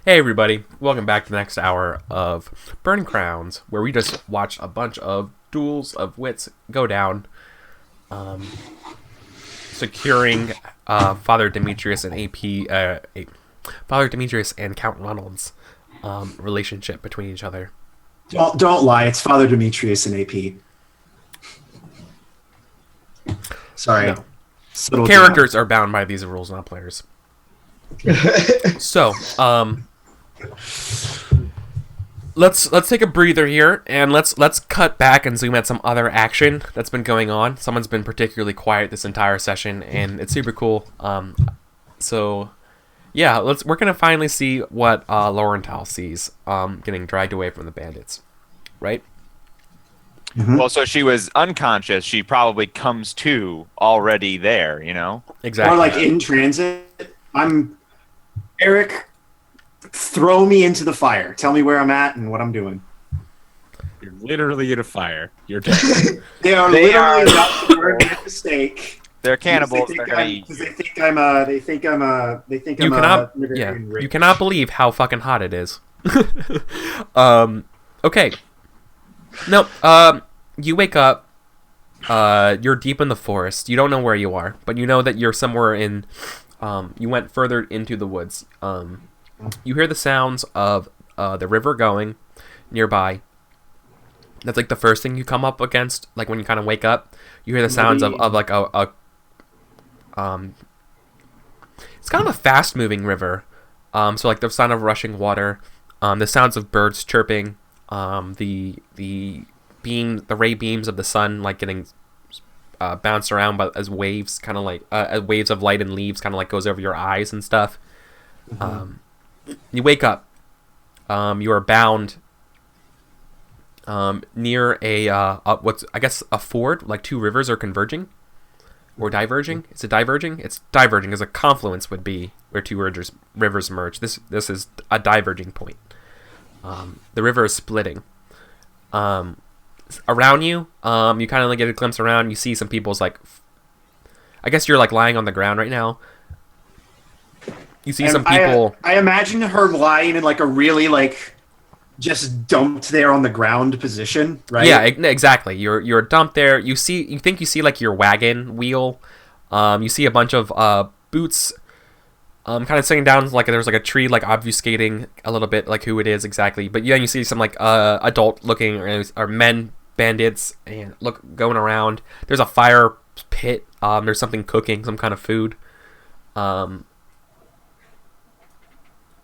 Hey everybody, welcome back to the next hour of Burn Crowns, where we just watched a bunch of duels of wits go down, securing Father Demetrius and Father Demetrius and Count Ronald's relationship between each other. Don't lie. It's Father Demetrius and AP. Sorry. No. Characters are bound by these rules, not players. So, let's take a breather here and let's cut back and zoom at some other action that's been going on. Someone's been particularly quiet this entire session, and it's super cool. So yeah, we're gonna finally see what Laurenthal sees getting dragged away from the bandits, right? Mm-hmm. Well, so she was unconscious. She probably comes to already there, you know? Exactly. Or like in transit. I'm Eric. Throw me into the fire. Tell me where I'm at and what I'm doing. You're literally in a fire. You're dead. They are literally about to burn at the stake. They're cannibals. They think I'm a you cannot believe how fucking hot it is. Okay. No, you wake up, you're deep in the forest. You don't know where you are, but you know that you're somewhere in, you went further into the woods. You hear the sounds of the river going nearby. That's like the first thing you come up against, like when you kind of wake up. You hear the sounds of like it's kind of a fast-moving river. So like the sound of rushing water, the sounds of birds chirping, the ray beams of the sun like getting bounced around as waves, kind of like as waves of light and leaves, kind of like goes over your eyes and stuff. Mm-hmm. You wake up. You are bound near what's I guess a ford, like two rivers are converging or diverging. Is it diverging? It's diverging as a confluence would be where two rivers merge. This is a diverging point. The river is splitting. Around you, you kind of like get a glimpse around. You see some people's like, I guess you're like lying on the ground right now. You see some people. I imagine her lying in like a really like just dumped there on the ground position, right? Yeah, exactly. You're dumped there. You think you see like your wagon wheel. You see a bunch of boots. Kind of sitting down like there's like a tree like obfuscating a little bit like who it is exactly. But yeah, you see some like adult looking or men bandits and going around. There's a fire pit. There's something cooking, some kind of food.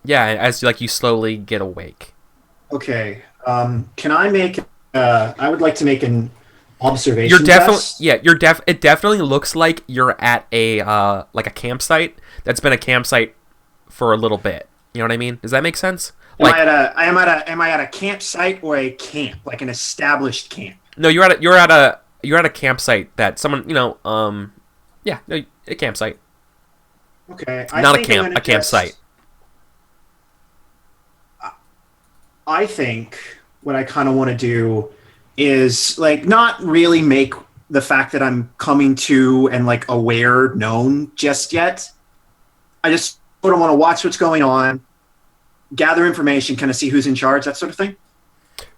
Yeah, as like you slowly get awake. Okay. Can I make? I would like to make an observation. You're definitely test. Yeah. It definitely looks like you're at a like a campsite that's been a campsite for a little bit. You know what I mean? Does that make sense? Am I at a campsite or a camp, like an established camp? No, you're at a campsite that someone a campsite. Okay. Not a camp, a campsite. I think what I kind of want to do is like not really make the fact that I'm coming to and like aware known just yet. I just sort of want to watch what's going on, gather information, kind of see who's in charge, that sort of thing.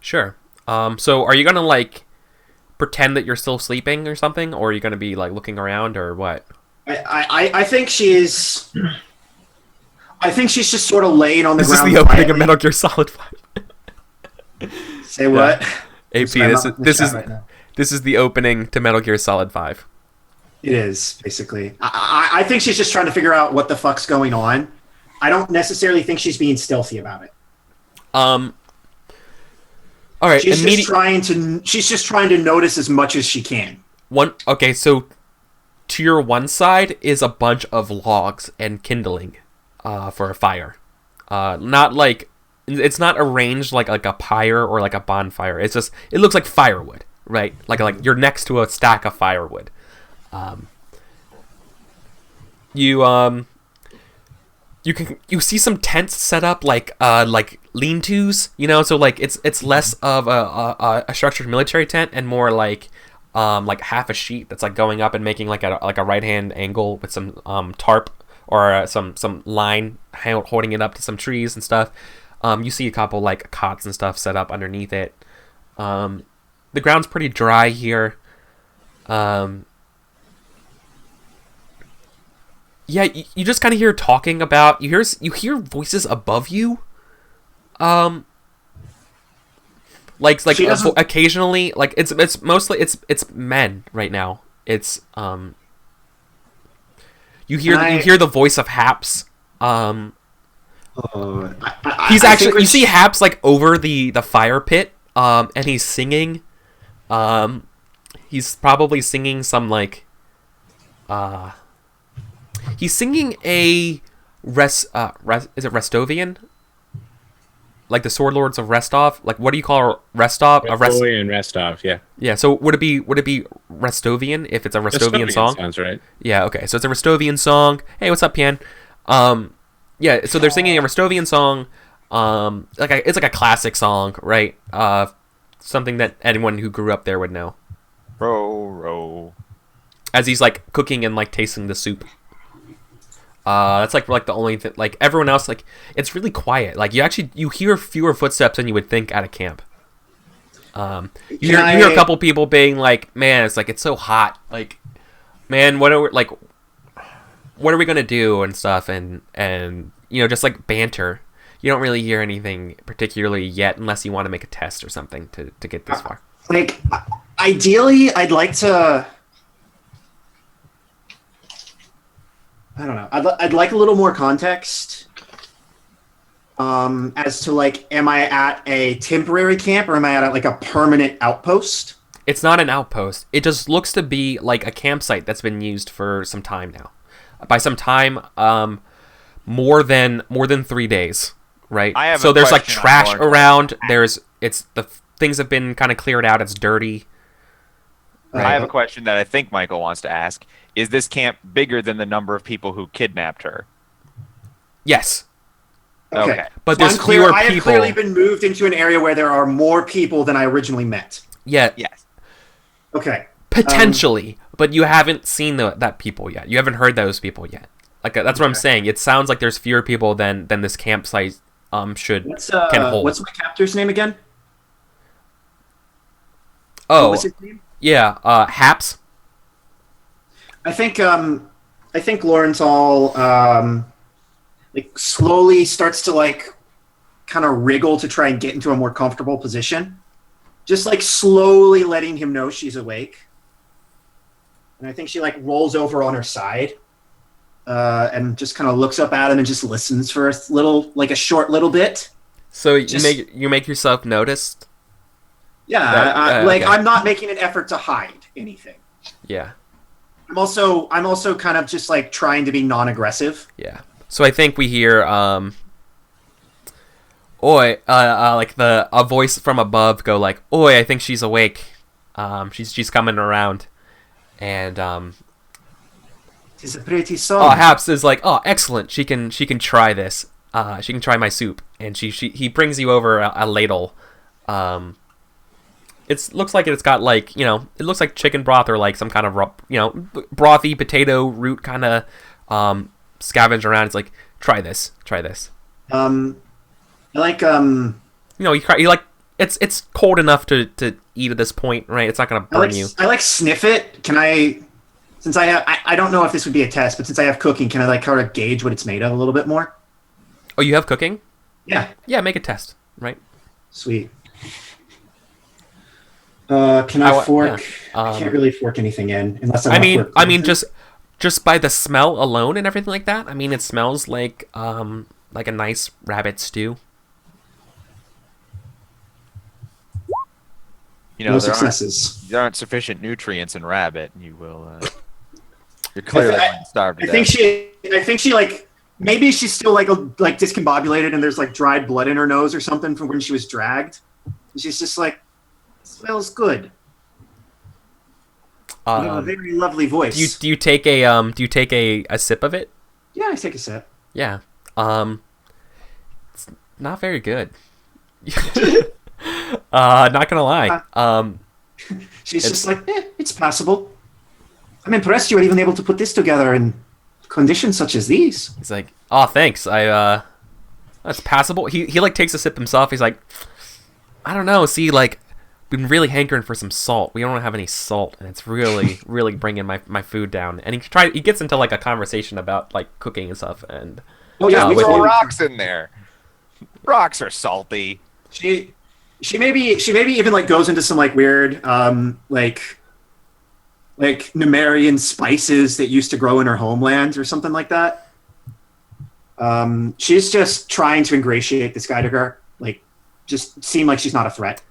Sure. So are you gonna like pretend that you're still sleeping or something, or are you gonna be like looking around or what? I think she's. I think she's just sort of laying on the ground. This is the opening of Metal Gear Solid 5. Say what? AP, this is the opening to Metal Gear Solid 5. It is, basically. I think she's just trying to figure out what the fuck's going on. I don't necessarily think she's being stealthy about it. All right. She's just trying to notice as much as she can. Okay, so to your one side is a bunch of logs and kindling for a fire. Not like it's not arranged like a pyre or like a bonfire. It's just it looks like firewood, right? Like you're next to a stack of firewood. You see some tents set up like lean-tos, you know, so like it's less of a structured military tent and more like half a sheet that's like going up and making like a right hand angle with some tarp or some line holding it up to some trees and stuff. You see a couple like cots and stuff set up underneath it. The ground's pretty dry here. Yeah, you just kind of hear talking about. You hear voices above you. Like occasionally, like it's mostly it's men right now. It's you hear the voice of Haps. He's actually you see Haps like over the fire pit. And he's singing. He's probably singing some like. He's singing a is it Restovian? Like the Sword Lords of Restov? Like what do you call Restov? Restovian Restov, yeah. Yeah, so would it be Restovian if it's a Restovian song? Sounds right. Yeah, okay. So it's a Restovian song. Hey, what's up, Pian? Yeah, so they're singing a Restovian song. It's like a classic song, right? Something that anyone who grew up there would know. Row. As he's like cooking and like tasting the soup. That's like the only thing. Like everyone else, like it's really quiet. Like you hear fewer footsteps than you would think at a camp. You hear a couple people being like, "Man, it's so hot. Like, man, what are we gonna do and stuff?" And just like banter. You don't really hear anything particularly yet, unless you want to make a test or something to get this far. Like, ideally, I'd like to. I don't know. I'd like a little more context as to like, am I at a temporary camp or am I at like a permanent outpost? It's not an outpost. It just looks to be like a campsite that's been used for some time now. By some time, more than 3 days, right? So there's like trash around. The things have been kind of cleared out. It's dirty. Right. I have a question that I think Michael wants to ask. Is this camp bigger than the number of people who kidnapped her? Yes. Okay. But there's fewer people. I have clearly been moved into an area where there are more people than I originally met. Yeah. Yes. Okay. Potentially, but you haven't seen that people yet. You haven't heard those people yet. Like that's what I'm saying. It sounds like there's fewer people than this campsite can hold. What's my captor's name again? Oh. What was his name? Yeah, Haps. I think Lawrence like slowly starts to like kind of wriggle to try and get into a more comfortable position. Just like slowly letting him know she's awake. And I think she like rolls over on her side and just kind of looks up at him and just listens for a short little bit. So you make yourself noticed? Yeah, okay. I'm not making an effort to hide anything. Yeah. I'm also kind of just like trying to be non-aggressive. Yeah. So I think we hear "Oi," like a voice from above go like, "Oi, I think she's awake. She's coming around." And it's a pretty song. Haps is like, "Oh, excellent. She can try this. She can try my soup." And he brings you over a ladle. It looks like it's got like, it looks like chicken broth or like some kind of, brothy potato root kind of scavenge around. It's like, try this. I like you like it's cold enough to eat at this point, right? It's not gonna burn you. I like sniff it. Can I? Since I don't know if this would be a test, but since I have cooking, can I like kind of gauge what it's made of a little bit more? Oh, you have cooking? Yeah. Yeah, make a test, right? Sweet. Can I fork? Yeah. I can't really fork anything in unless I'm. I mean, just by the smell alone and everything like that. I mean, it smells like a nice rabbit stew. No successes. There aren't sufficient nutrients in rabbit. You will. You're clearly starved to death. I think she like maybe she's still like discombobulated and there's like dried blood in her nose or something from when she was dragged. And she's just like, smells good. You have a very lovely voice. Do you take a sip of it? Yeah, I take a sip. Yeah. It's not very good. Not gonna lie. She's just like, it's passable. I'm impressed you were even able to put this together in conditions such as these. He's like, oh, thanks. That's passable. He like takes a sip himself. He's like, I don't know. See, like, been really hankering for some salt. We don't have any salt, and it's really, really bringing my food down. And he gets into like a conversation about like cooking and stuff. And Just with throw rocks in there. Rocks are salty. She maybe even like goes into some like weird like Numerian spices that used to grow in her homeland or something like that. She's just trying to ingratiate this guy to her, like just seem like she's not a threat.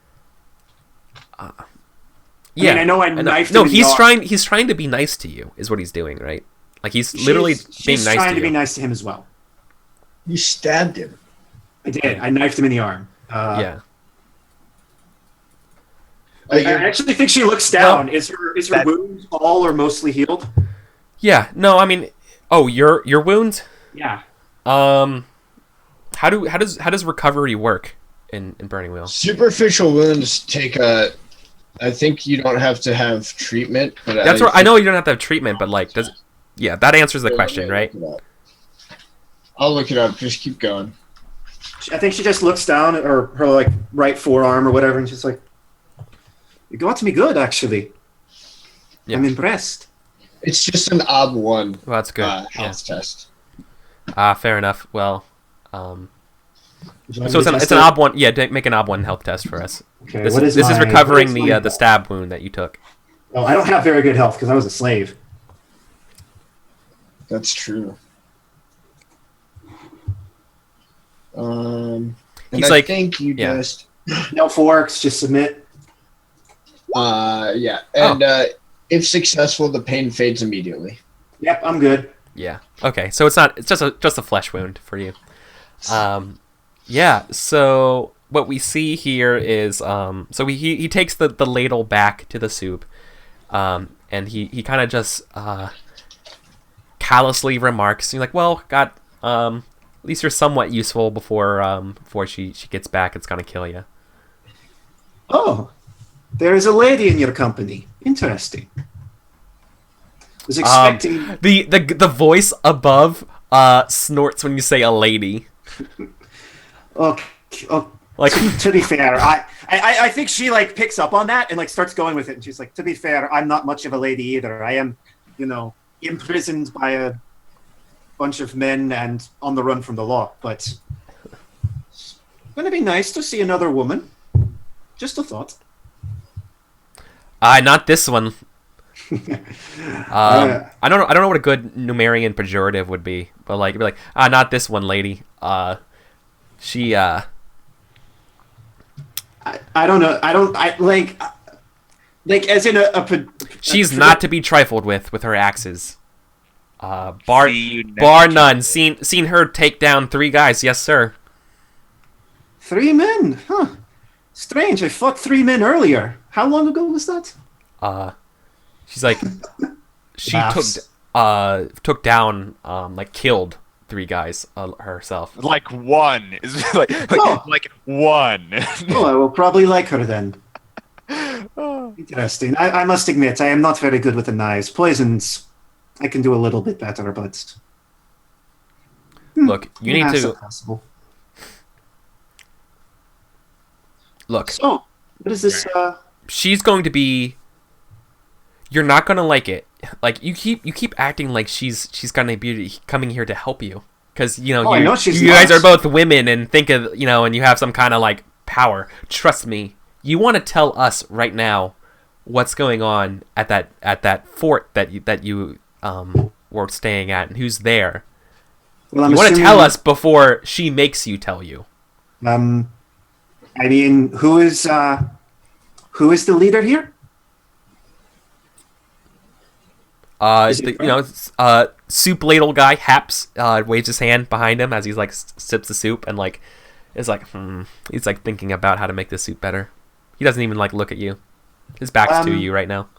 Yeah, I know I knifed him. No, he's trying to be nice to you, is what he's doing, right? Like he's literally being nice to you. She's trying to be nice to him as well. You stabbed him. I did. I knifed him in the arm. Yeah. I actually think she looks down. Well, is her wound all or mostly healed? Yeah. No, I mean, your wounds? Yeah. How does recovery work in Burning Wheel? Superficial wounds take a. I think you don't have to have treatment, but that's right. I know you don't have to have treatment, but like, that answers the question, right? I'll look it up. Just keep going. I think she just looks down at her like right forearm or whatever, and she's like, "You got me good, actually. Yeah. I'm impressed." It's just an ob 1. Well, that's good. Health test. Fair enough. Well, so it's an ob 1. Yeah, make an ob 1 health test for us. Okay. This is recovering the stab wound that you took. Oh, I don't have very good health because I was a slave. That's true. He's like, think you just no forks, just submit. Yeah, and if successful, the pain fades immediately. Yep, I'm good. Yeah. Okay, so it's just a flesh wound for you. Yeah. So what we see here is so he takes the ladle back to the soup, and he kind of just callously remarks, he's like, well, God, at least you're somewhat useful before she gets back. It's gonna kill you. Oh, there is a lady in your company. Interesting. Was expecting the voice above snorts when you say a lady. Oh, like to be fair, I think she like picks up on that and like starts going with it, and she's like, to be fair, I'm not much of a lady either. I am, imprisoned by a bunch of men and on the run from the law, but it's gonna be nice to see another woman. Just a thought. Not this one. I don't know what a good Numerian pejorative would be, but like it'd be like, not this one, lady. She I don't know. I like as in she's not to be trifled with her axes. Bar none. Seen her take down 3 guys. Yes, sir. 3 men? Huh. Strange. I fought 3 men earlier. How long ago was that? She's like, she took down, like killed 3 guys herself. Like one is like one. Oh, I will probably like her then. Interesting. I must admit, I am not very good with the knives. Poisons, I can do a little bit better, but look, you need to look. So, what is this? She's going to be. You're not gonna like it. Like you keep acting like she's gonna be coming here to help you because you guys are both women and think of and you have some kind of like power. Trust me, you want to tell us right now what's going on at that fort that you were staying at and who's there. Well, you want to tell us before she makes you tell you. I mean, who is the leader here? Soup ladle guy Haps waves his hand behind him as he's like sips the soup and like is like he's like thinking about how to make the soup better. He doesn't even like look at you. His back's to you right now.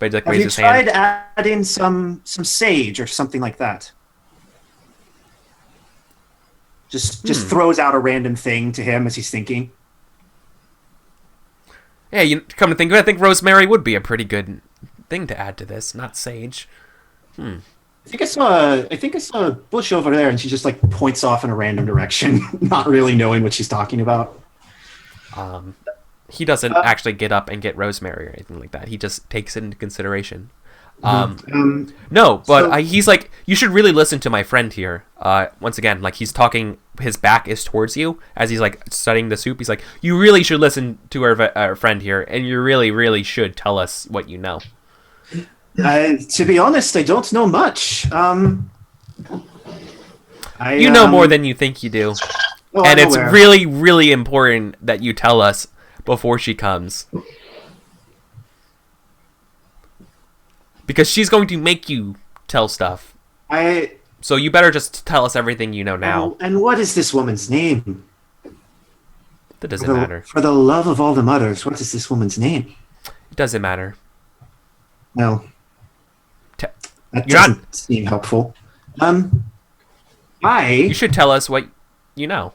But he like raises his hand. Have you tried adding some sage or something like that? Just throws out a random thing to him as he's thinking. Yeah, you come to think of it, I think rosemary would be a pretty good thing to add to this, not sage. I think I saw a bush over there, and she just like points off in a random direction, not really knowing what she's talking about. He doesn't actually get up and get Rosemary or anything like that. He just takes it into consideration. No, but he's like, you should really listen to my friend here. Once again, like he's talking, his back is towards you as he's like studying the soup. He's like, you really should listen to our friend here, and you really, really should tell us what you know. To be honest, I don't know much. You know more than you think you do. And it's really, really important that you tell us before she comes. Because she's going to make you tell stuff. So you better just tell us everything you know now. And what is this woman's name? That doesn't matter. For the love of all the mothers, what is this woman's name? It doesn't matter. No. That doesn't seem helpful. You should tell us what you know.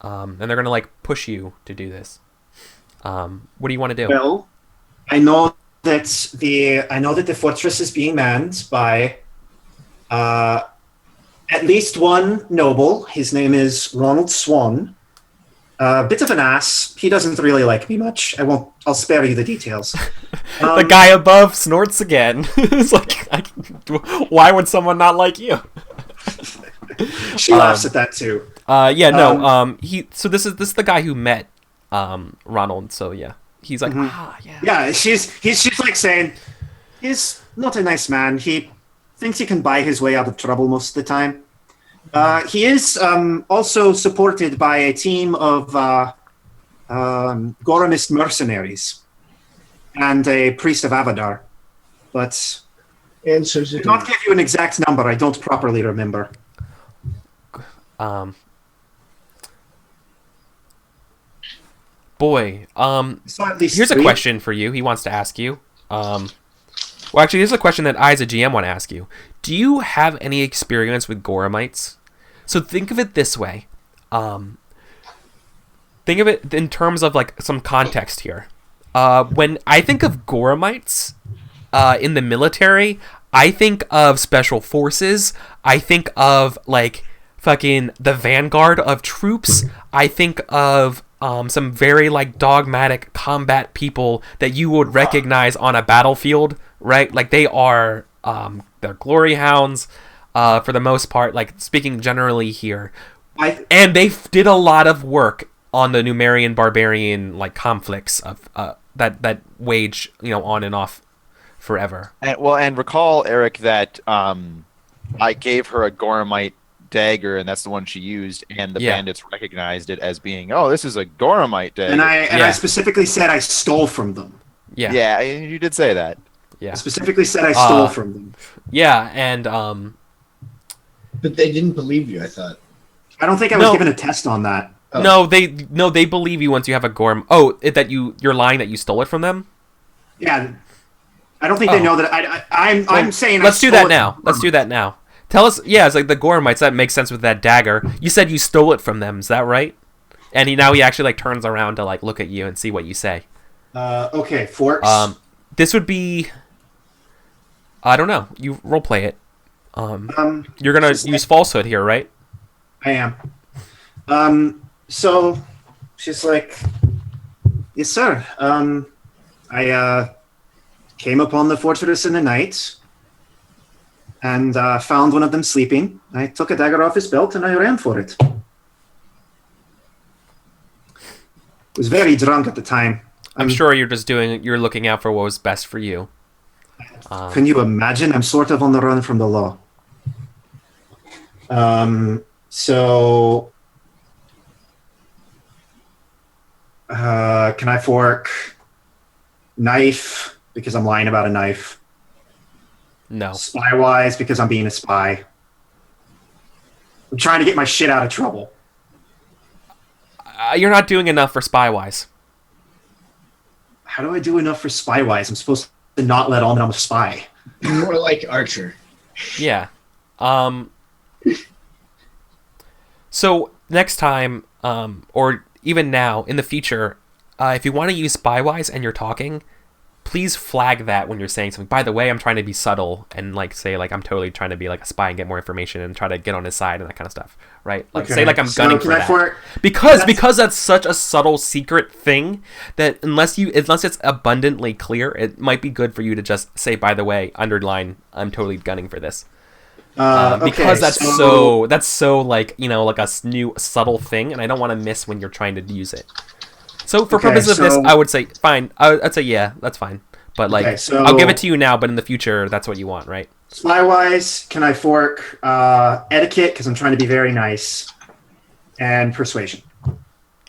And they're going to like push you to do this. What do you want to do? Well, I know that the fortress is being manned by at least one noble. His name is Ronald Swan. A bit of an ass. He doesn't really like me much. I'll spare you the details. The guy above snorts again. It's like, why would someone not like you? She laughs at that too. So this is the guy who met Ronald. So yeah, he's like, yeah. Yeah, she's like saying, he's not a nice man. He thinks he can buy his way out of trouble most of the time. He is also supported by a team of Goronist mercenaries and a priest of Avadar. But I can't give you an exact number. I don't properly remember. Here's a question for you. He wants to ask you. Well, actually, here's a question that I, as a GM, want to ask you. Do you have any experience with Goramites? So think of it this way. Think of it in terms of like some context here. When I think of Goramites in the military, I think of special forces. I think of like fucking the vanguard of troops. I think of some very like dogmatic combat people that you would recognize on a battlefield, right? Like they are they're glory hounds for the most part, like speaking generally here. And they did a lot of work on the Numerian barbarian like conflicts of that wage, on and off forever. And recall, Eric, that I gave her a Goramite dagger, and that's the one she used, and the bandits recognized it as being, this is a Goramite dagger. And I specifically said I stole from them. Yeah, you did say that. Yeah, I specifically said I stole from them. Yeah, and but they didn't believe you, I thought. I don't think I was given a test on that. Oh. No, they believe you once you have a Gorm. That you're lying that you stole it from them? Yeah. I don't think they know that I'm saying let's do that now. Let's do that now. Tell us, it's like the Goramites, that makes sense with that dagger. You said you stole it from them, is that right? And he actually like turns around to like look at you and see what you say. Okay, Forks. This would be, I don't know. You roleplay it. You're gonna use falsehood here, right? I am. So she's like, yes, sir. I came upon the fortress in the night and found one of them sleeping. I took a dagger off his belt and I ran for it. Was very drunk at the time. I'm sure you're looking out for what was best for you. Can you imagine? I'm sort of on the run from the law. So can I fork knife because I'm lying about a knife? No. Spy-wise because I'm being a spy. I'm trying to get my shit out of trouble. You're not doing enough for spy-wise. How do I do enough for spy-wise? I'm supposed to not let on that I'm a spy. More like Archer. Yeah. So next time, or even now in the future, if you want to use spy-wise and you're talking, please flag that when you're saying something. By the way, I'm trying to be subtle and like say like I'm totally trying to be like a spy and get more information and try to get on his side and that kind of stuff, right? Like say like I'm gunning for that. Because that's such a subtle secret thing that unless it's abundantly clear, it might be good for you to just say, by the way, underline, I'm totally gunning for this. Because that's so like, you know, like a new subtle thing, and I don't want to miss when you're trying to use it. So for purposes of this, I would say fine. I'd say yeah, that's fine. But like, I'll give it to you now. But in the future, that's what you want, right? Spy-wise, can I fork etiquette because I'm trying to be very nice, and persuasion.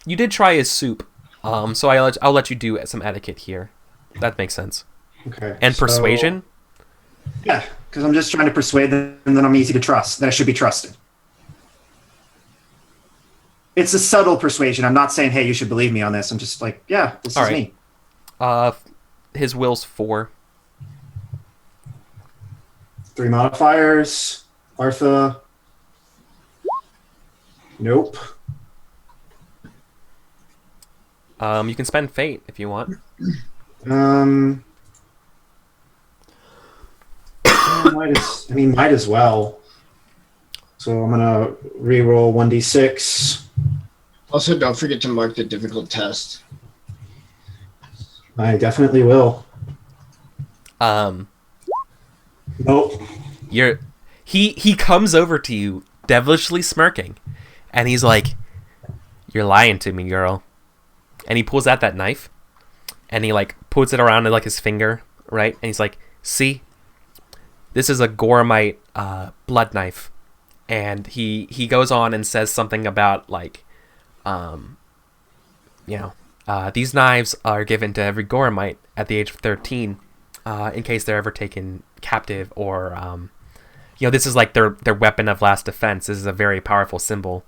You did try his soup, so I'll let you do some etiquette here. That makes sense. Okay. And persuasion. Yeah, because I'm just trying to persuade them that I'm easy to trust, that I should be trusted. It's a subtle persuasion. I'm not saying, hey, you should believe me on this. I'm just like, yeah, this is me. His will's 4. 3 modifiers. Artha. Nope. You can spend fate if you want. Might as well. So I'm gonna reroll 1d6. Also, don't forget to mark the difficult test. I definitely will. Nope. He comes over to you, devilishly smirking, and he's like, "You're lying to me, girl." And he pulls out that knife, and he like puts it around like his finger, right? And he's like, "See, this is a Goramite blood knife." And he goes on and says something about like, these knives are given to every Goramite at the age of 13, in case they're ever taken captive, or this is like their weapon of last defense. This is a very powerful symbol.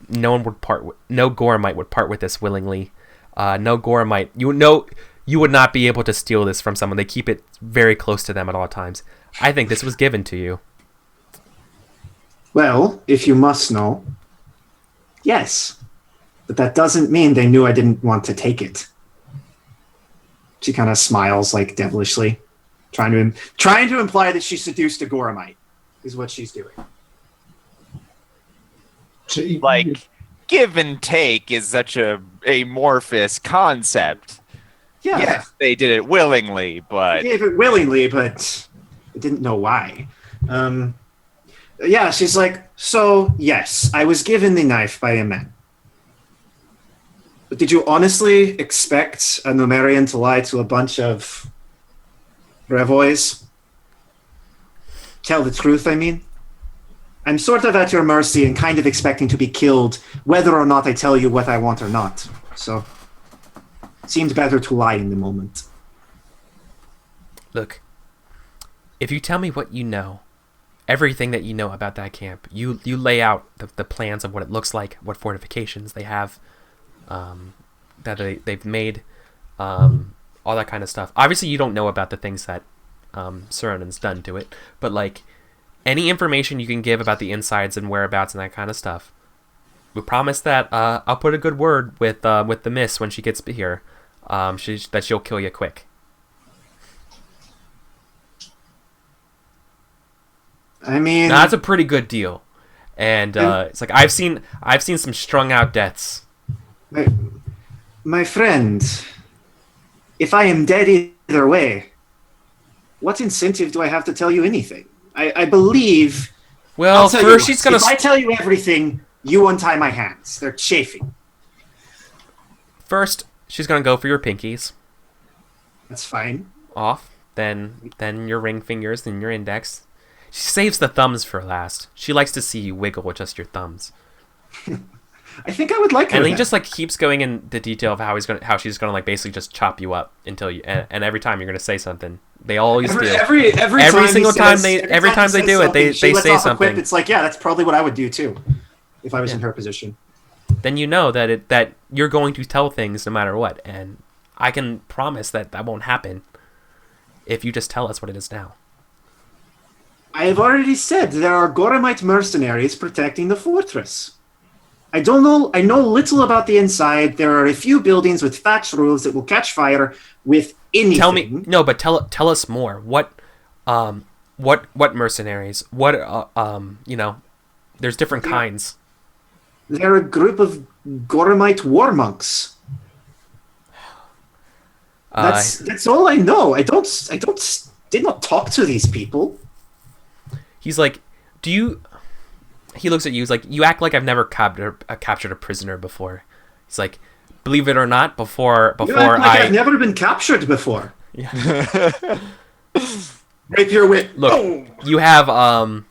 No Goramite would part with this willingly. No Goramite, you would not be able to steal this from someone. They keep it very close to them at all times. I think this was given to you. Well, if you must know, yes. But that doesn't mean they knew I didn't want to take it. She kind of smiles like devilishly, trying to imply that she seduced a Goramite is what she's doing. Like, give and take is such a amorphous concept. Yeah. Yes, they did it willingly, but... They gave it willingly, but I didn't know why. Yeah, she's like, so, yes, I was given the knife by a man. But did you honestly expect a Numerian to lie to a bunch of Revois? Tell the truth, I mean? I'm sort of at your mercy and kind of expecting to be killed, whether or not I tell you what I want or not. So, it seemed better to lie in the moment. Look, if you tell me what you know, everything that you know about that camp, you lay out the plans of what it looks like, what fortifications they have, that they've made, all that kind of stuff. Obviously, you don't know about the things that Surinen's done to it, but like any information you can give about the insides and whereabouts and that kind of stuff. We promise that I'll put a good word with the miss when she gets here, that she'll kill you quick. I mean, now, that's a pretty good deal, and it's like I've seen some strung out deaths. My friend, if I am dead either way, what incentive do I have to tell you anything? I believe. Well, first she's gonna. If I tell you everything, you untie my hands. They're chafing. First, she's gonna go for your pinkies. That's fine. Off. Then your ring fingers, then your index. She saves the thumbs for last. She likes to see you wiggle with just your thumbs. I think I would like her. And he just like keeps going into detail of how she's gonna like basically just chop you up until you. And every time you're gonna say something, they always do. Every time they do it, they say something. It's like, yeah, that's probably what I would do too, if I was in her position. Then you know that you're going to tell things no matter what, and I can promise that won't happen if you just tell us what it is now. I have already said there are Goramite mercenaries protecting the fortress. I don't know. I know little about the inside. There are a few buildings with thatched roofs that will catch fire with anything. Tell us more. What mercenaries? There's different kinds. They're a group of Gormite war monks. That's all I know. I did not talk to these people. He's like, he looks at you. He's like, you act like I've never captured a prisoner before. He's like, believe it or not, before I've never been captured before. Yeah. Rapier wit. Look, boom. You have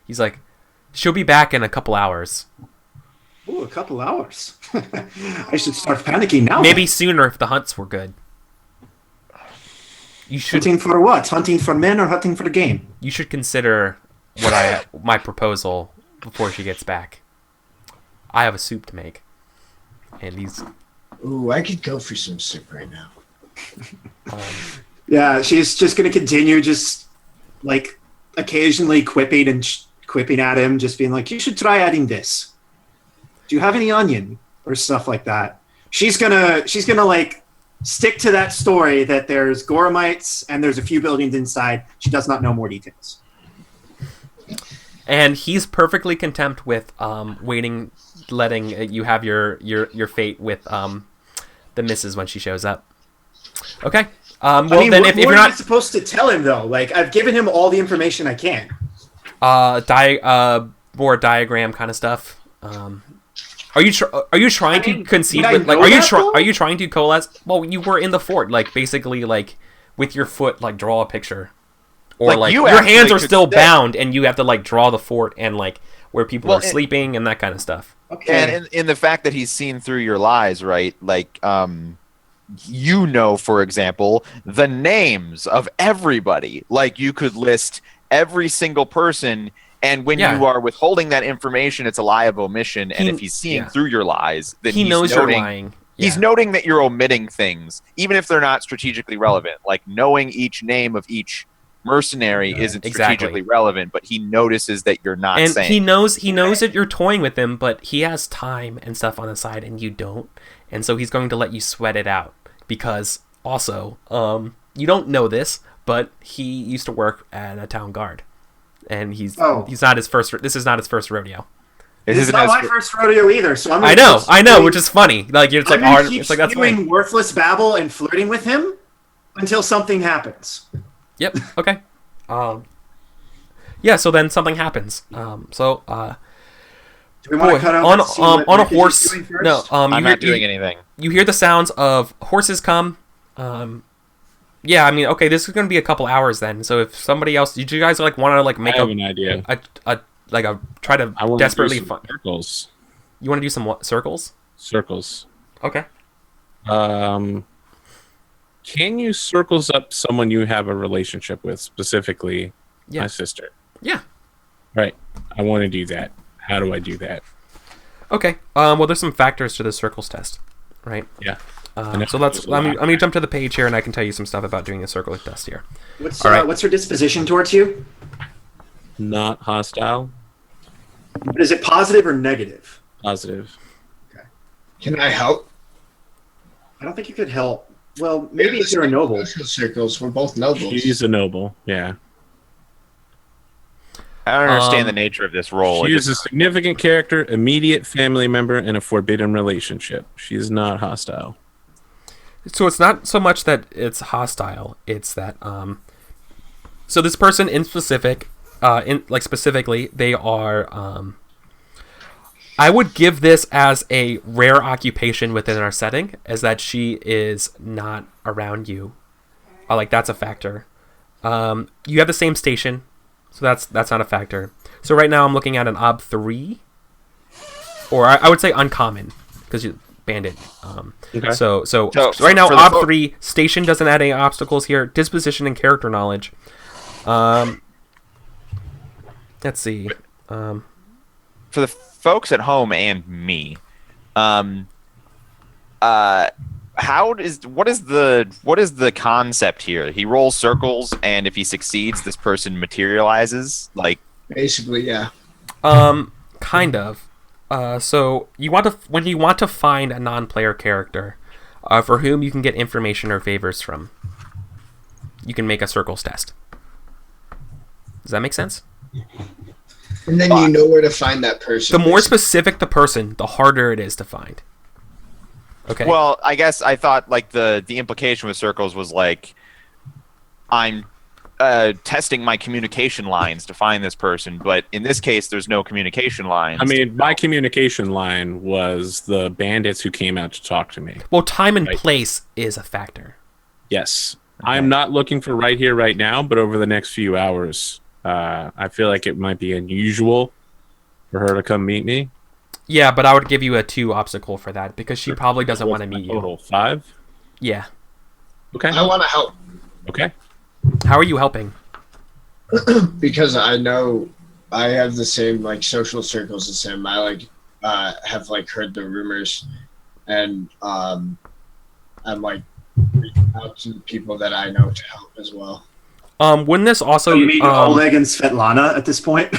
He's like, she'll be back in a couple hours. Ooh, a couple hours. I should start panicking now. Maybe sooner if the hunts were good. You should. Hunting for what? Hunting for men or hunting for the game? You should consider my proposal before she gets back. I have a soup to make, and these. Ooh, I could go for some soup right now. Yeah, she's just gonna continue, just like occasionally quipping at him, just being like, "You should try adding this. Do you have any onion or stuff like that?" She's gonna like stick to that story that there's Gormites and there's a few buildings inside. She does not know more details. And he's perfectly content with letting you have your fate with the missus when she shows up. Okay. If you're not supposed to tell him though, like I've given him all the information I can. More diagram kind of stuff. Are you trying to concede with, like, are you trying to coalesce? Well, you were in the fort, like basically like with your foot, like draw a picture. Or like your hands are still bound and you have to like draw the fort and like where people are sleeping and that kind of stuff. Okay. And in the fact that he's seen through your lies, right? Like for example, the names of everybody. Like you could list every single person, and when you are withholding that information, it's a lie of omission. And if he's seeing through your lies, then he knows you're lying. Yeah. He's noting that you're omitting things, even if they're not strategically relevant. Like knowing each name of each mercenary isn't strategically relevant, but he notices that you're not saying. And he knows that you're toying with him, but he has time and stuff on the side, and you don't. And so he's going to let you sweat it out. Because also, you don't know this, but he used to work at a town guard, and he's not his first. This is not his first rodeo. This is not my first rodeo either. So I know, which is funny. Like it's like hard. It's like that's doing worthless babble and flirting with him until something happens. Yep. Okay. Yeah. So then something happens. Do we want to cut out on a horse? No. I'm not doing anything. You hear the sounds of horses come. Yeah. I mean, okay. This is going to be a couple hours then. So if somebody else, do you guys like want to like make an idea? Try to desperately find circles. You want to do some what? Circles? Circles. Okay. Can you circles up someone you have a relationship with, specifically my sister? Yeah. Right. I want to do that. How do I do that? Okay. Well, there's some factors to the circles test, right? Yeah. So let me jump to the page here, and I can tell you some stuff about doing a circle test here. What's her disposition towards you? Not hostile. But is it positive or negative? Positive. Okay. Can I help? I don't think you could help. Well, maybe if you're a noble. Circles. We're both nobles. She's a noble. Yeah. I don't understand the nature of this role. She is a significant character, immediate family member, in a forbidden relationship. She is not hostile. So it's not so much that it's hostile; it's that so this person in specific, specifically, they are. I would give this as a rare occupation within our setting, as that she is not around you. That's a factor. You have the same station. So that's not a factor. So right now I'm looking at an ob 3, or I would say uncommon because you bandit. Okay. So right now ob 3 station doesn't add any obstacles here. Disposition and character knowledge. Let's see. For the folks at home and me, what is the concept here? He rolls circles, and if he succeeds, this person materializes. Like basically, yeah. Kind of. So when you want to find a non-player character, for whom you can get information or favors from, you can make a circles test. Does that make sense? And then you know where to find that person. The more specific the person, the harder it is to find. Okay. Well, I guess I thought like the implication with circles was like I'm testing my communication lines to find this person, but in this case, there's no communication lines. I mean, my communication line was the bandits who came out to talk to me. Well, time and place is a factor. Yes. Okay. I'm not looking for right here, right now, but over the next few hours, I feel like it might be unusual for her to come meet me. Yeah, but I would give you a 2 obstacle for that because she probably doesn't want to meet you. Total 5? Yeah. Okay. I want to help. Okay. How are you helping? Because I know I have the same like social circles as him. I like have like heard the rumors, and I'm like reaching out to the people that I know to help as well. Wouldn't this also? So you mean Oleg and Svetlana at this point?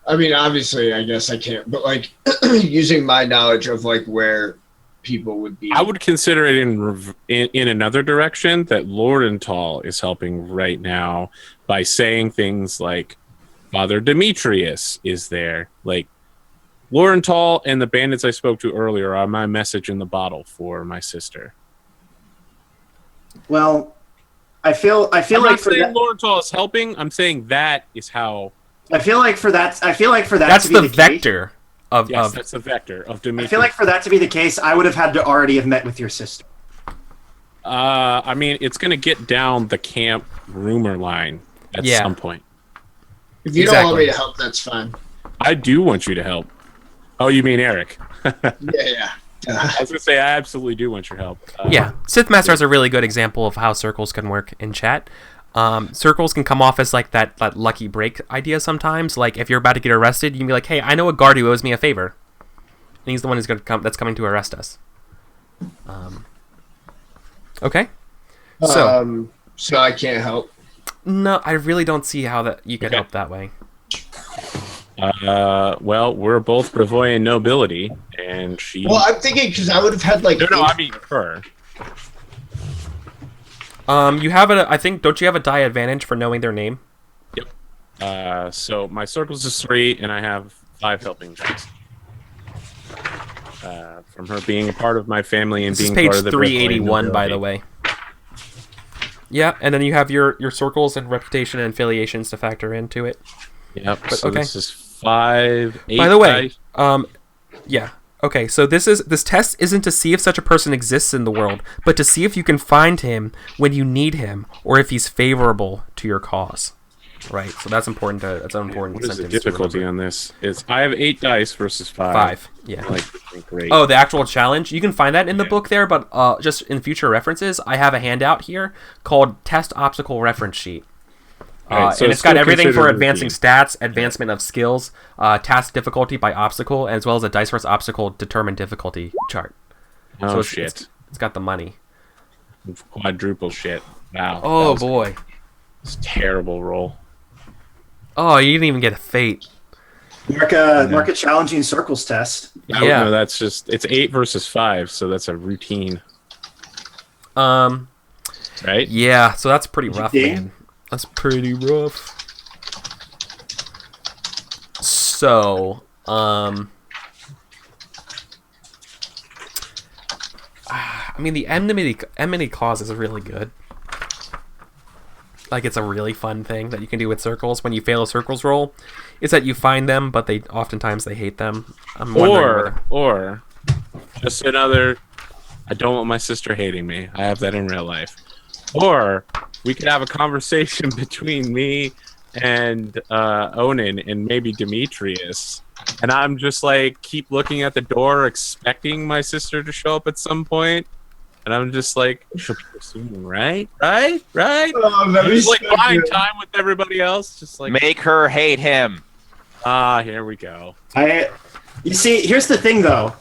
I mean, obviously, I guess I can't, but like using my knowledge of like where people would be. I would consider it in another direction that Lordenthal is helping right now by saying things like Father Demetrius is there. Like Lordenthal and the bandits I spoke to earlier are my message in the bottle for my sister. Well, I feel I'm like not for saying that, Lordenthal is helping. I'm saying that is how. I feel like for that that's to be the the vector case, of that's the vector of Demetrius. I feel like for that to be the case, I would have had to already have met with your sister. I mean, it's going to get down the camp rumor line at some point. If you don't want me to help, that's fine. I do want you to help. Oh, you mean Eric? Yeah. I was going to say, I absolutely do want your help. Yeah, Sith Master is a really good example of how circles can work in chat. Circles can come off as like that lucky break idea sometimes. Like if you're about to get arrested, you can be like, "Hey, I know a guard who owes me a favor, and he's the one who's that's coming to arrest us." Okay. So I can't help. No, I really don't see how that you can help that way. Well, we're both Brevoyan nobility, and she. Well, I'm thinking because I would have had like. No, I mean her. You have I think, don't you have a die advantage for knowing their name? Yep. So my circles is 3, and I have 5 helping dice. From her being a part of my family and being part of the page 381, by the way. Yeah, and then you have your circles and reputation and affiliations to factor into it. Yep. But, so okay. This is 5, 8. By the way, dice. Yeah. Okay, so this test isn't to see if such a person exists in the world, but to see if you can find him when you need him, or if he's favorable to your cause. Right. So that's important. That's an important. What is the difficulty on this? I have 8 dice versus 5. 5. Yeah. Great. Oh, the actual challenge. You can find that in the book there, but just in future references, I have a handout here called Test Obstacle Reference Sheet. Right, so and it's got everything for advancing routine. stats, advancement of skills, task difficulty by obstacle, as well as a dice versus obstacle determined difficulty chart. Oh, so shit. It's got the money. Quadruple shit. Wow. Oh, boy. It's a terrible roll. Oh, you didn't even get a fate. Mark a challenging circles test. Yeah. No, that's just... It's 8 versus 5, so that's a routine. Right? Yeah, so that's pretty rough, man. That's pretty rough. So, I mean, the enmity clause is really good. Like, it's a really fun thing that you can do with circles when you fail a circles roll. Is that you find them, but oftentimes they hate them. Or just another. I don't want my sister hating me. I have that in real life. Or we could have a conversation between me and Onan and maybe Demetrius. And I'm just like, keep looking at the door, expecting my sister to show up at some point. And I'm just like, she'll be soon, right? Just like buying time with everybody else. Just like make her hate him. Here we go. You see, here's the thing, though.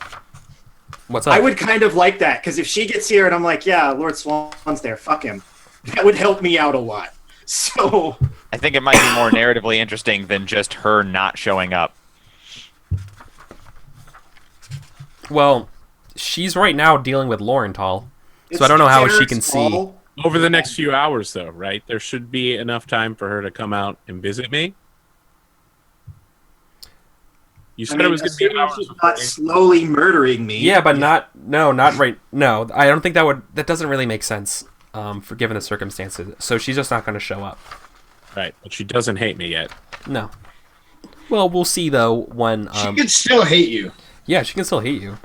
What's up? I would kind of like that, because if she gets here and I'm like, yeah, Lord Swan's there, fuck him, that would help me out a lot. So I think it might be more narratively interesting than just her not showing up. Well, she's right now dealing with Laurenthal, It's so I don't know how she can Eric's see. call. Over the next few hours, though, right? There should be enough time for her to come out and visit me. You said it was going to be assuming hours she's before not slowly murdering me. Yeah, but not right. No, I don't think that doesn't really make sense. For given the circumstances, so she's just not going to show up. Right, but she doesn't hate me yet. No. Well, we'll see though when. She could still hate you. Yeah, she can still hate you.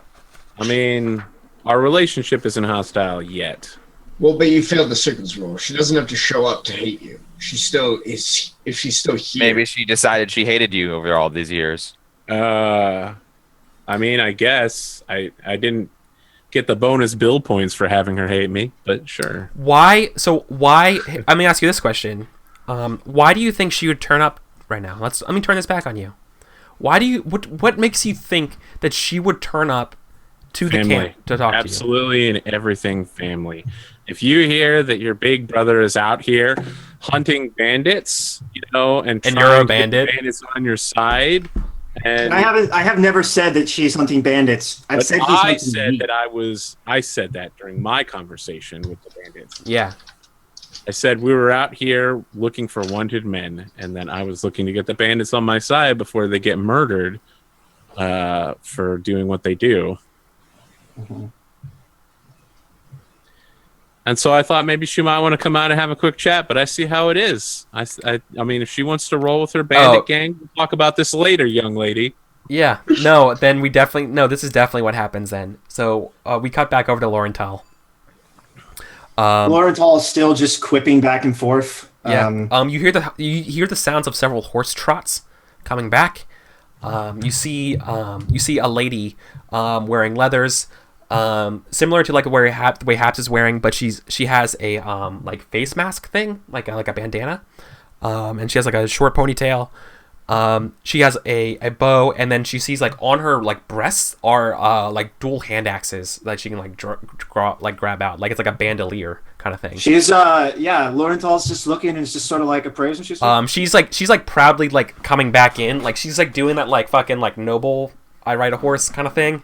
I mean, our relationship isn't hostile yet. Well, but you failed the circles rule. She doesn't have to show up to hate you. She still is. If she's still here, Maybe she decided she hated you over all these years. I mean, I guess I didn't get the bonus build points for having her hate me, but sure. Why? Let me ask you this question. Why do you think she would turn up right now? Let me turn this back on you. Why do you? What makes you think that she would turn up to the camp to talk to you? Absolutely, and everything family. If you hear that your big brother is out here hunting bandits, and you're a trying to get bandit? bandits on your side, and I have never said that she's hunting bandits. I've but said he's I hunting said me. that I said that during my conversation with the bandits. Yeah. I said we were out here looking for wanted men, and then I was looking to get the bandits on my side before they get murdered for doing what they do. Mhm. And so I thought maybe she might want to come out and have a quick chat, but I see how it is. I mean, if she wants to roll with her bandit gang, we'll talk about this later, young lady. Yeah. No. Then we definitely this is definitely what happens then. So we cut back over to Laurenthal. Laurenthal is still just quipping back and forth. Yeah. You hear the sounds of several horse trots coming back. You see a lady wearing leathers, similar to like the way Haps is wearing, but she has a like face mask thing, like a bandana, and she has like a short ponytail. She has a bow, and then she sees like on her like breasts are like dual hand axes that she can like grab out, like it's like a bandolier kind of thing. She's Laurenthal's just looking and it's just sort of like appraising. She's she's proudly like coming back in, like she's like doing that like fucking like noble I ride a horse kind of thing.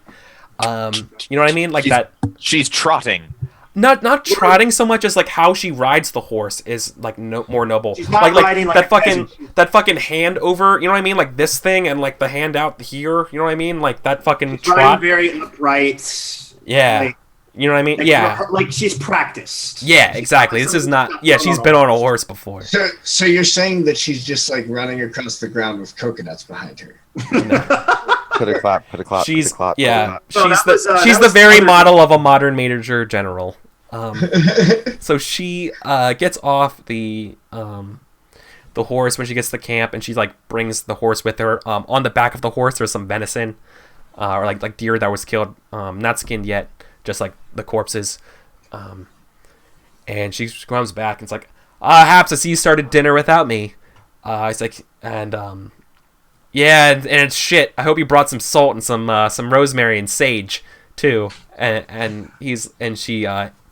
You know what I mean? Like that. She's trotting. Not trotting so much as like how she rides the horse is like more noble. She's not riding like that fucking hand over. You know what I mean? Like this thing and like the hand out here. You know what I mean? Like that fucking she's trot. riding very upright. Yeah. Like, you know what I mean? like, Yeah. Like she's practiced. Yeah. Exactly. This is not. Yeah. She's been on a horse before. So you're saying that she's just like running across the ground with coconuts behind her? Put a clap. She's put a clap. yeah. No, She's that the was very other- model of a modern major general. So she gets off the horse when she gets to the camp, and she like brings the horse with her. On the back of the horse, there's some venison, or like deer that was killed, not skinned yet, just like the corpses. And she comes back and it's like, Haps, I see you started dinner without me. It's like, and yeah, and it's shit. I hope you brought some salt and some rosemary and sage too. And she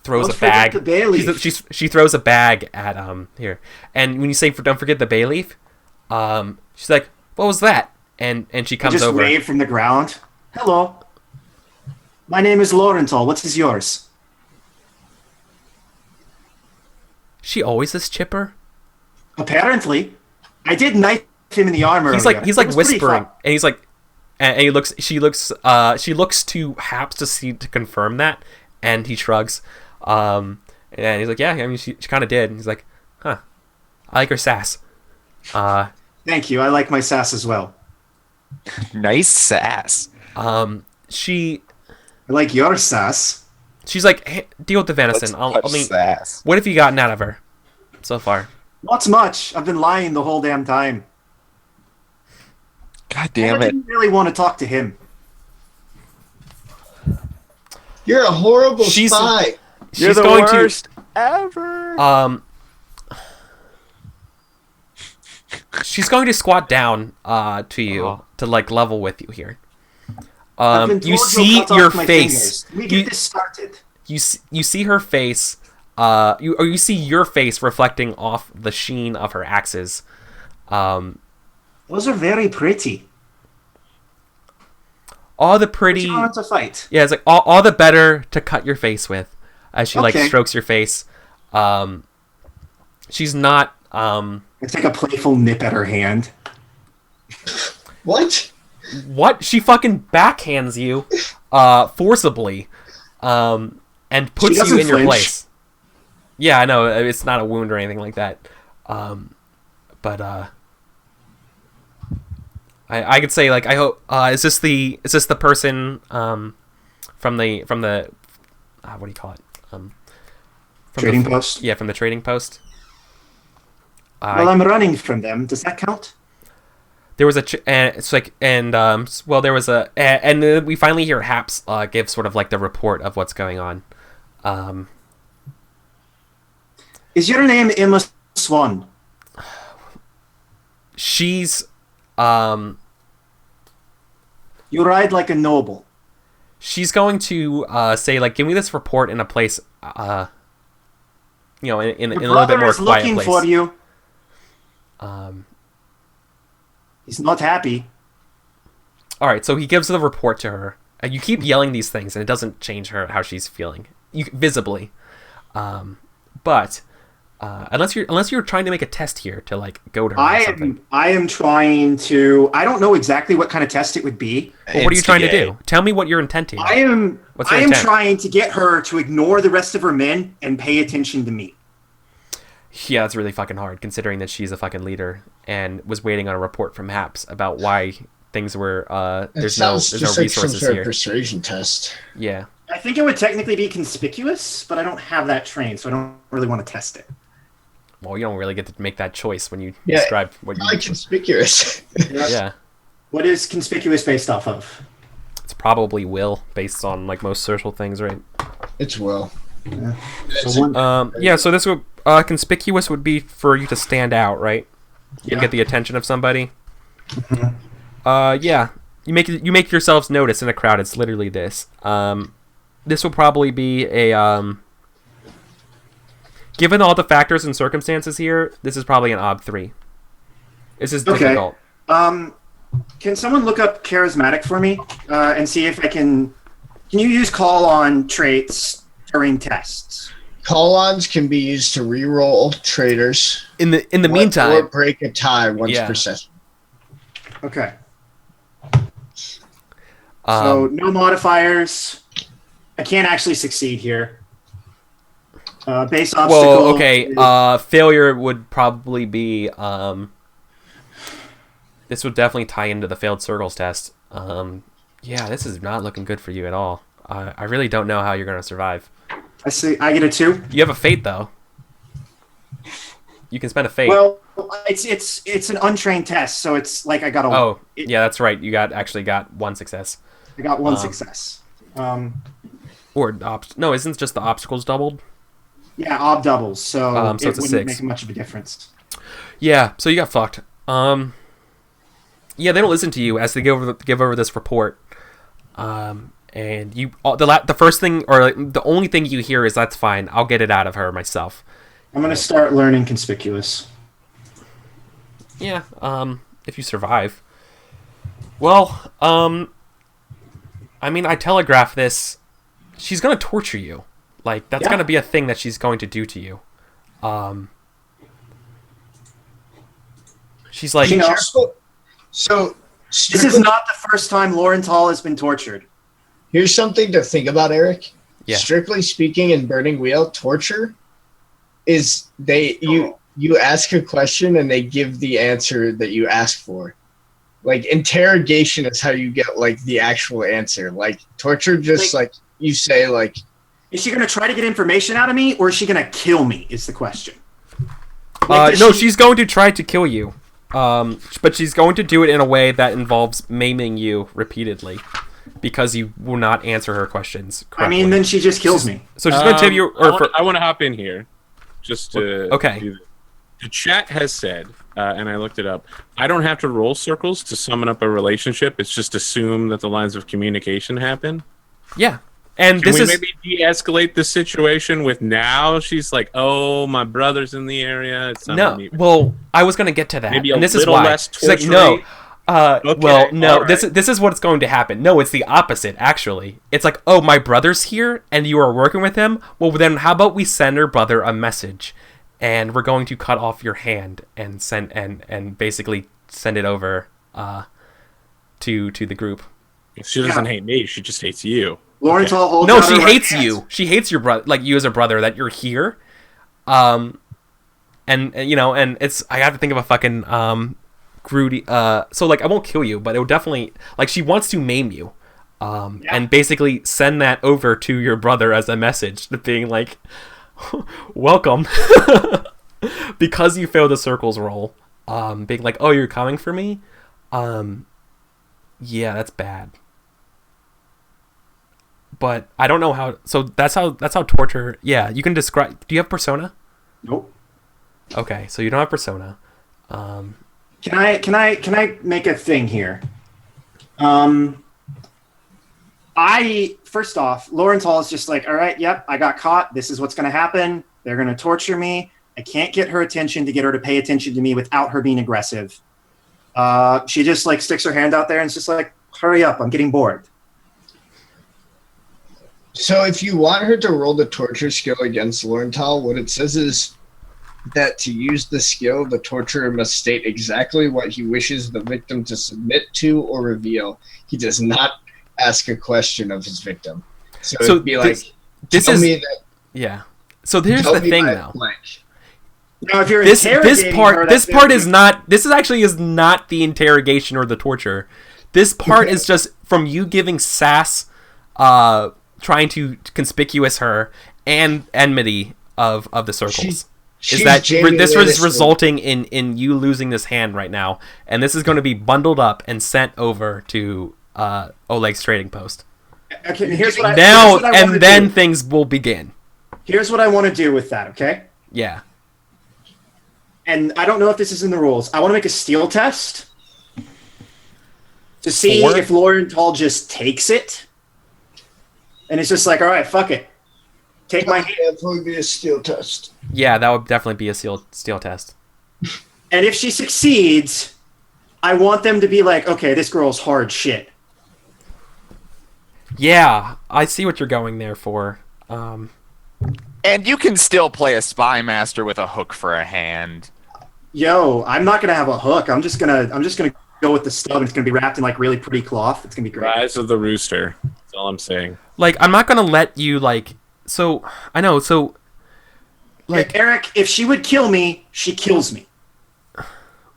throws a bag. The bay leaf. She throws a bag at here. And when you say don't forget the bay leaf, she's like, what was that? And she comes just over. wave from the ground. Hello. My name is Laurenthal. What is yours? She always this chipper. Apparently, I did knife him in the arm earlier. He's like It was pretty whispering, fun. and he's like, and she looks to Haps to confirm that, and he shrugs, and he's like, yeah, I mean, she kind of did. And he's like, huh, I like her sass. Thank you. I like my sass as well. Nice sass. I like your sass. She's like, hey, deal with the venison. Sass. What have you gotten out of her so far? Not much. I've been lying the whole damn time. God I damn it. didn't really want to talk to him. You're a horrible She's- spy. You're She's the going worst ever. to she's going to squat down to you to like level with you here. I've been You told see you'll cut your off my face. fingers. Let me get this started. You see her face. You see your face reflecting off the sheen of her axes. Those are very pretty. all the pretty. You want to fight. Yeah, it's like all the better to cut your face with, as she like Okay. strokes your face. She's not. It's like a playful nip at her hand. What? What? She fucking backhands you, forcibly, and puts She you doesn't in your flinch. place. Yeah, I know it's not a wound or anything like that, but I could say like I hope is this the person from the what do you call it from Trading post? Yeah, from the trading post. Well, I'm running from them. Does that count? There was it's like, and well, there was and then we finally hear Haps give sort of like the report of what's going on. Is your name Emma Swan? She's, You ride like a noble. she's going to say like, give me this report in a place, in a little bit more is quiet looking place. for you. He's not happy. All right, so he gives the report to her. You keep yelling these things, and it doesn't change how she's feeling, visibly. But unless you're trying to make a test here to like goad her or something. I am trying to. I don't know exactly what kind of test it would be. Well, what are you trying to do? Tell me what your intent is. I am. What's your I am intent? trying to get her to ignore the rest of her men and pay attention to me. Yeah, it's really fucking hard, considering that she's a fucking leader and was waiting on a report from Haps about why things were there's no resources Like here. persuasion test. Yeah. I think it would technically be conspicuous, but I don't have that trained, so I don't really want to test it. Well, you don't really get to make that choice when you Yeah, describe what you. Not conspicuous. Yeah, What is conspicuous based off of? it's probably will based on like most social things, right? It's will. So one, Yeah. So this would conspicuous would be for you to stand out, right? You Yeah. get the attention of somebody. Yeah. You make yourselves notice in a crowd. It's literally this. This will probably be a given all the factors and circumstances here, this is probably an odd 3. This is Okay. difficult. Can someone look up charismatic for me and see if I can? Can you use call on traits during tests? Call-ons can be used to re-roll traders. In the or meantime, break a tie once Yeah. per session. Okay. So no modifiers. I can't actually succeed here. Base obstacle. well, okay. Failure would probably be. This would definitely tie into the failed circles test. Yeah, this is not looking good for you at all. I really don't know how you're going to survive. I see. I get a 2. You have a fate though. You can spend a fate. Well, it's an untrained test, so it's like I got a. Oh, yeah, that's right. You actually got 1 success. I got 1 success. Or no, isn't just the obstacles doubled? Yeah, ob doubles, so, So it it's a wouldn't 6. make much of a difference. Yeah, so you got fucked. Yeah, they don't listen to you as they give over this report. And you the first thing or like, the only thing you hear is that's fine. I'll get it out of her myself. I'm gonna start learning conspicuous. Yeah, if you survive. Well, I mean, I telegraph this. She's gonna torture you. Like that's Yeah. gonna be a thing that she's going to do to you. She's like, You know, So, this is not the first time Lawrence Hall has been tortured. here's something to think about, Eric. Yeah. Strictly speaking, in Burning Wheel, torture is you ask a question and they give the answer that you ask for. Like interrogation is how you get like the actual answer. Like torture, just like you say, like Is she gonna try to get information out of me, or is she gonna kill me? Is the question. no, she's going to try to kill you. But she's going to do it in a way that involves maiming you repeatedly, because you will not answer her questions correctly. I mean, then she just kills me. So she's going to tell you. I want to hop in here, just to. Okay. Do this. The chat has said, and I looked it up. I don't have to roll circles to summon up a relationship. It's just assume that the lines of communication happen. Yeah, and Can this we is maybe de-escalate the situation with now? She's like, "Oh, my brother's in the area." It's not no. me. Well, I was going to get to that, Maybe a and this is little why. less She's like, no, Well, no. all right. This is what's going to happen. No, it's the opposite. Actually, it's like, oh, my brother's here, and you are working with him. Well, then how about we send her brother a message, and we're going to cut off your hand and send and basically send it over to the group. She doesn't hate me. She just hates you. Laurental holds No, out she her right hates hand. you. She hates your brother, like you as a brother, that you're here. And you know, and it's I have to think of a fucking Grudy. So like I won't kill you, but it will definitely like she wants to maim you. And basically send that over to your brother as a message, being like, welcome, because you failed the circles roll. Being like, oh, you're coming for me. Yeah, that's bad. But I don't know how. So that's how torture. Yeah, you can describe. Do you have persona? Nope. Okay, so you don't have persona. Can I make a thing here? First off, Laurental is just like, all right, yep, I got caught. This is what's going to happen. They're going to torture me. I can't get her attention to get her to pay attention to me without her being aggressive. She just like sticks her hand out there and it's just like, hurry up, I'm getting bored. So if you want her to roll the torture skill against Laurental, what it says is that to use the skill, the torturer must state exactly what he wishes the victim to submit to or reveal. He does not ask a question of his victim. So it'd be like, this is me that, yeah. So here's the thing now. Now, if you're This interrogating her, part is not. This is not the interrogation or the torture. This part is just from you giving sass, trying to conspicuous her and enmity of the circles. This was resulting in you losing this hand right now, and this is going to be bundled up and sent over to Oleg's trading post. Okay, here's what then things will begin. Here's what I want to do with that. Okay. Yeah. And I don't know if this is in the rules. I want to make a steal test to see if Laurental just takes it. And it's just like, all right, fuck it. Take my hand. It'd probably be a steal test. Yeah, that would definitely be a steal test. And if she succeeds, I want them to be like, okay, this girl's hard shit. Yeah, I see what you're going there for. And you can still play a spy master with a hook for a hand. Yo, I'm not gonna have a hook. I'm just gonna go with the stub, and it's gonna be wrapped in like really pretty cloth. It's gonna be great. Rise of the Rooster. That's all I'm saying. Like, I'm not gonna let you like. So I know. So like Eric, if she would kill me, she kills me.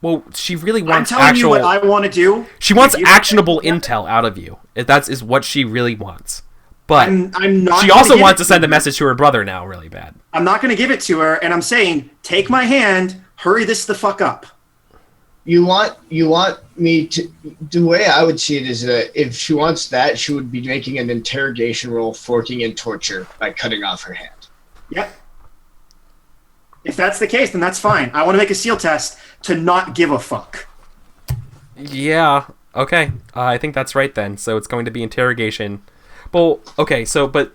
Well, she really I'm wants telling you what I want to do. She wants actionable intel out of you. That is what she really wants. But I'm not. She also wants to send a message to her brother now, really bad. I'm not going to give it to her, and I'm saying, take my hand, hurry this the fuck up. You want me to? The way I would see it is that if she wants that, she would be making an interrogation roll, forking in torture by cutting off her hand. Yep. If that's the case, then that's fine. I want to make a seal test to not give a fuck. Yeah. Okay. I think that's right then. So it's going to be interrogation. Well, okay, but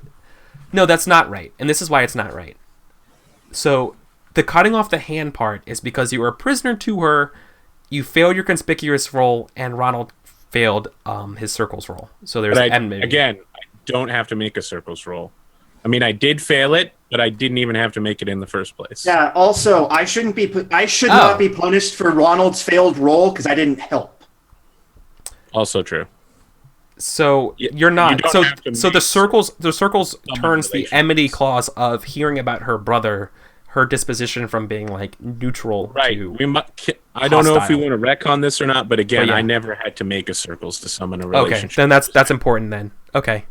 no, that's not right. And this is why it's not right. So the cutting off the hand part is because you were a prisoner to her, you failed your conspicuous roll, and Ronald failed his circles roll. So there's enmity. Again, I don't have to make a circles roll. I mean, I did fail it, but I didn't even have to make it in the first place. Yeah, also, I should not be punished for Ronald's failed roll because I didn't help. Also true. So you're not. So the circles turns the enmity clause of hearing about her brother, her disposition from being like neutral. Right. I don't know if we want to retcon this or not, but again, I never had to make a circles to summon a relationship. Okay, then that's important then. Okay.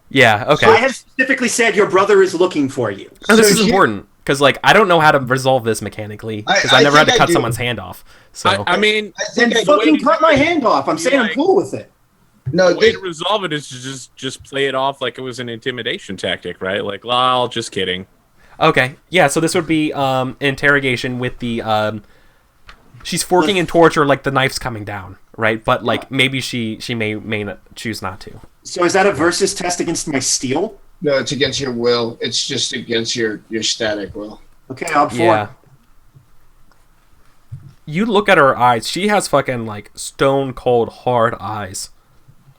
Yeah. Okay. So I have specifically said your brother is looking for you. No, this is important because like I don't know how to resolve this mechanically because I never had to cut someone's hand off. So I mean, then fucking cut my hand off. I'm saying I'm cool with it. No, the way to resolve it is to just play it off like it was an intimidation tactic, right? Like, lol, just kidding. Okay, yeah. So this would be an interrogation with the she's forking in torture, like the knife's coming down, right? But like maybe she may not choose not to. So is that a versus test against my steel? No, it's against your will. It's just against your static will. Okay, I'm for it. you look at her eyes. She has fucking like stone cold hard eyes.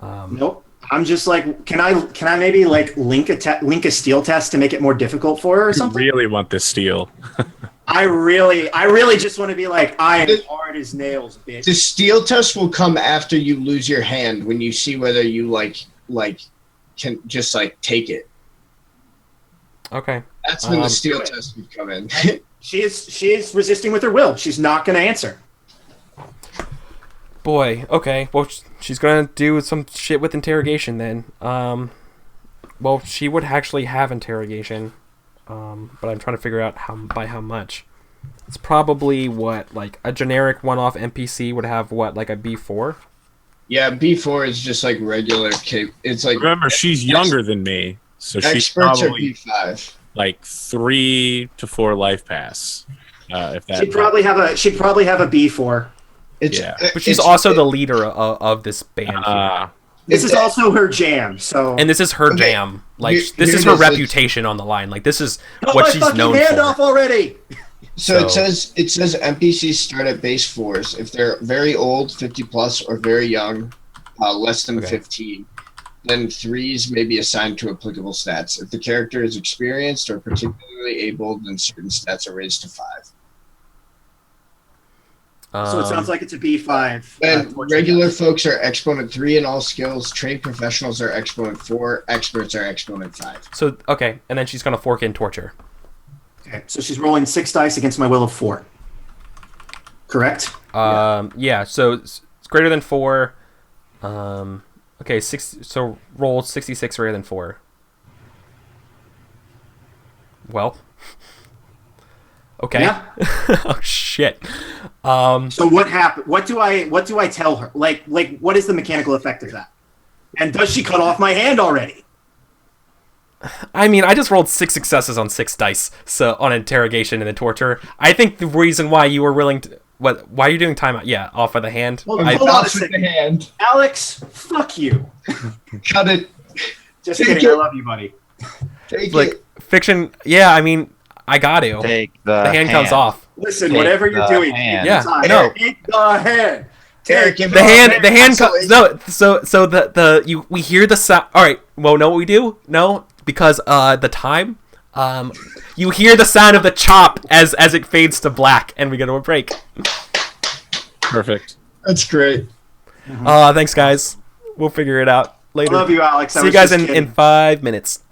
Nope. I'm just like, can I maybe like link a steel test to make it more difficult for her or something? I really want this steel. I really just want to be like, I am hard as nails, bitch. The steel test will come after you lose your hand when you see whether you like can just like take it. Okay. That's when the steel test would come in. She is resisting with her will. She's not going to answer. Boy, okay. Well, she's gonna do some shit with interrogation then. Well, she would actually have interrogation, but I'm trying to figure out by how much. It's probably what, like a generic one-off NPC would have what, like a B4? Yeah, B4 is just like regular. It's like remember she's younger than me, so she's experts are probably B5. like 3 to 4 life pass. If that She'd probably have a B4. But she's also the leader of this band. This is also her jam. So, and this is her jam. Like this is her reputation on the line. Like this is what she's known hand for. off already. So it says NPCs start at base 4s. If they're very old, 50 plus, or very young, less than 15, then 3s may be assigned to applicable stats. If the character is experienced or particularly able, then certain stats are raised to 5. So it sounds like it's a B5. And regular folks are exponent 3 in all skills. Trained professionals are exponent 4. Experts are exponent 5. So okay, and then she's gonna fork in torture. Okay, so she's rolling 6 dice against my will of 4. Correct? Yeah. So it's greater than 4. Okay, 6. So roll 66 greater than 4. Well. Okay. Yeah. Oh shit. So what happened? What do I tell her? Like what is the mechanical effect of that? And does she cut off my hand already? I mean, I just rolled 6 successes on 6 dice, so on interrogation and then torture. I think the reason why you were willing to why are you doing timeout? Yeah, off of the hand. Hold on a second. Hand. Alex, fuck you. Cut it. Just kidding. I love you, buddy. Take like it. Fiction. Yeah, I mean, I got to. Take The hand comes off. Listen, Take whatever you're the doing, hand. Yeah, time. no. Take the hand. Eric, give The me hand. The hand. Absolutely. No. So we hear the sound. All right. Well, know what we do? No, because the time. You hear the sound of the chop as it fades to black, and we go to a break. Perfect. That's great. Thanks, guys. We'll figure it out later. I love you, Alex. See you guys in 5 minutes.